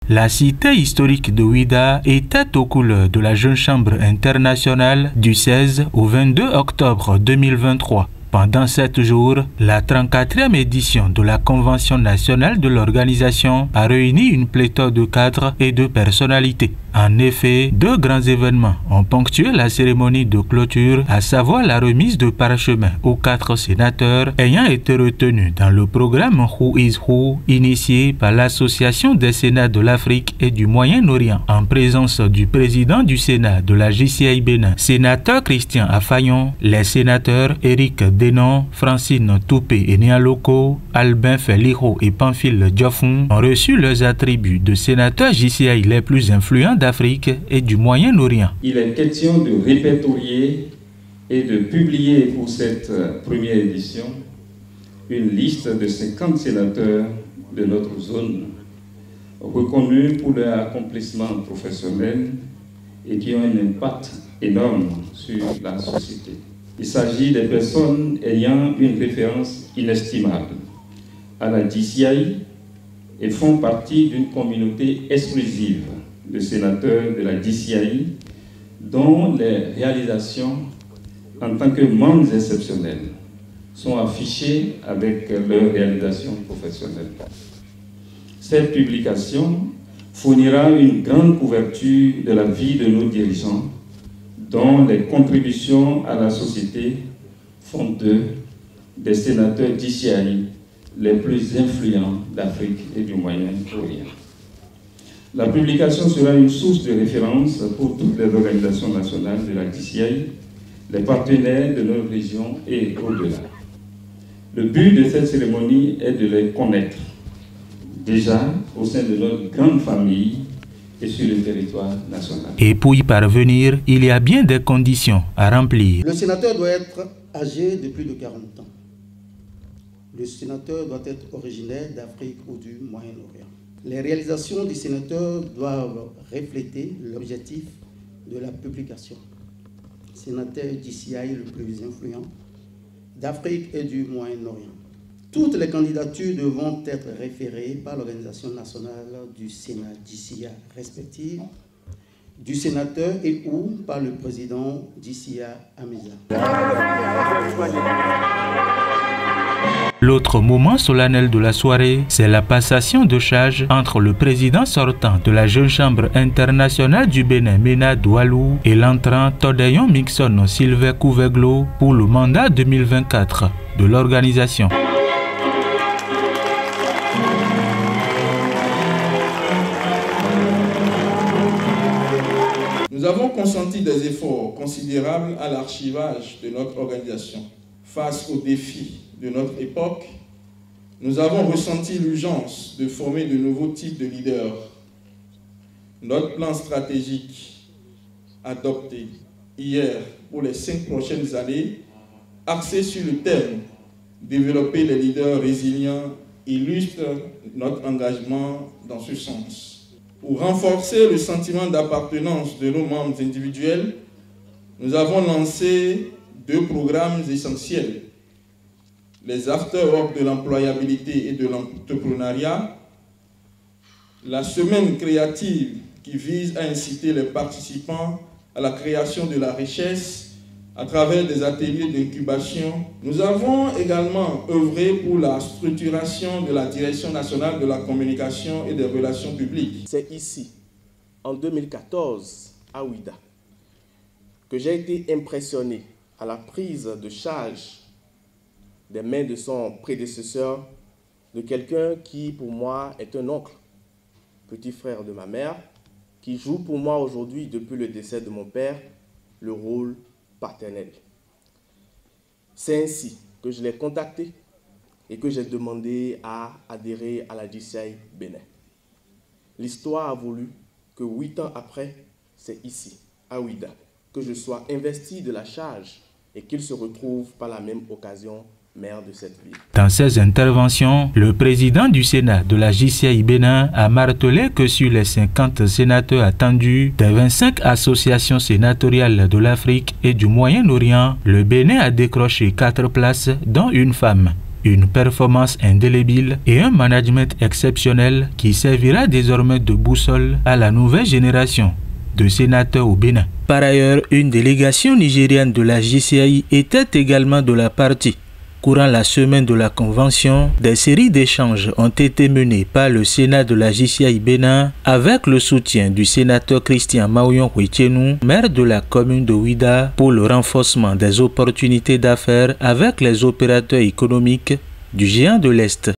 La cité historique de Ouidah était aux couleurs de la Jeune Chambre internationale du 16 au 22 octobre 2023. Pendant 7 jours, la 34e édition de la Convention nationale de l'organisation a réuni une pléthore de cadres et de personnalités. En effet, 2 grands événements ont ponctué la cérémonie de clôture, à savoir la remise de parchemins aux 4 sénateurs ayant été retenus dans le programme Who is Who, initié par l'Association des Sénats de l'Afrique et du Moyen-Orient, en présence du président du Sénat de la JCI Bénin, sénateur Christian Afayon, les sénateurs Éric Denon, Francine Toupé et Nialoko, Albin Feliho et Pamphile Diofun ont reçu leurs attributs de sénateurs JCI les plus influents d'Afrique et du Moyen-Orient. Il est question de répertorier et de publier pour cette première édition une liste de 50 sénateurs de notre zone reconnus pour leur accomplissement professionnel et qui ont un impact énorme sur la société. Il s'agit des personnes ayant une référence inestimable à la DCI et font partie d'une communauté exclusive de sénateurs de la DCI dont les réalisations en tant que membres exceptionnels sont affichées avec leurs réalisations professionnelles. Cette publication fournira une grande couverture de la vie de nos dirigeants dont les contributions à la société font d'eux des sénateurs DCI les plus influents d'Afrique et du Moyen-Orient. La publication sera une source de référence pour toutes les organisations nationales de la DCI, les partenaires de notre région et au-delà. Le but de cette cérémonie est de les connaître, déjà au sein de notre grande famille et sur le territoire national. Et pour y parvenir, il y a bien des conditions à remplir. Le sénateur doit être âgé de plus de 40 ans. Le sénateur doit être originaire d'Afrique ou du Moyen-Orient. Les réalisations du sénateur doivent refléter l'objectif de la publication. Sénateur DCI le plus influent d'Afrique et du Moyen-Orient. Toutes les candidatures devront être référées par l'organisation nationale du Sénat DCI respective, du sénateur et ou par le président DCI Amisa. L'autre moment solennel de la soirée, c'est la passation de charge entre le président sortant de la Jeune Chambre internationale du Bénin, Mena Doualou, et l'entrant Todeyon Mixon Sylvain Couveglo pour le mandat 2024 de l'organisation. Nous avons consenti des efforts considérables à l'archivage de notre organisation. Face aux défis de notre époque, nous avons ressenti l'urgence de former de nouveaux types de leaders. Notre plan stratégique adopté hier pour les 5 prochaines années, axé sur le thème « Développer les leaders résilients », illustre notre engagement dans ce sens. Pour renforcer le sentiment d'appartenance de nos membres individuels, nous avons lancé 2 programmes essentiels. Les after-work de l'employabilité et de l'entrepreneuriat, la semaine créative qui vise à inciter les participants à la création de la richesse à travers des ateliers d'incubation. Nous avons également œuvré pour la structuration de la Direction nationale de la communication et des relations publiques. C'est ici, en 2014, à Ouidah, que j'ai été impressionné à la prise de charge des mains de son prédécesseur, de quelqu'un qui, pour moi, est un oncle, petit frère de ma mère, qui joue pour moi aujourd'hui, depuis le décès de mon père, le rôle paternel. C'est ainsi que je l'ai contacté et que j'ai demandé à adhérer à la DCI Bénin. L'histoire a voulu que 8 ans après, c'est ici, à Ouidah, que je sois investi de la charge et qu'il se retrouve par la même occasion maire de cette ville. Dans ses interventions, le président du Sénat de la JCI Bénin a martelé que sur les 50 sénateurs attendus des 25 associations sénatoriales de l'Afrique et du Moyen-Orient, le Bénin a décroché 4 places, dont une femme. une performance indélébile et un management exceptionnel qui servira désormais de boussole à la nouvelle génération de sénateurs au Bénin. Par ailleurs, une délégation nigérienne de la JCI était également de la partie. Courant la semaine de la convention, des séries d'échanges ont été menées par le Sénat de la JCI Bénin avec le soutien du sénateur Christian Maouyon Huichenou, maire de la commune de Ouida, pour le renforcement des opportunités d'affaires avec les opérateurs économiques du géant de l'Est.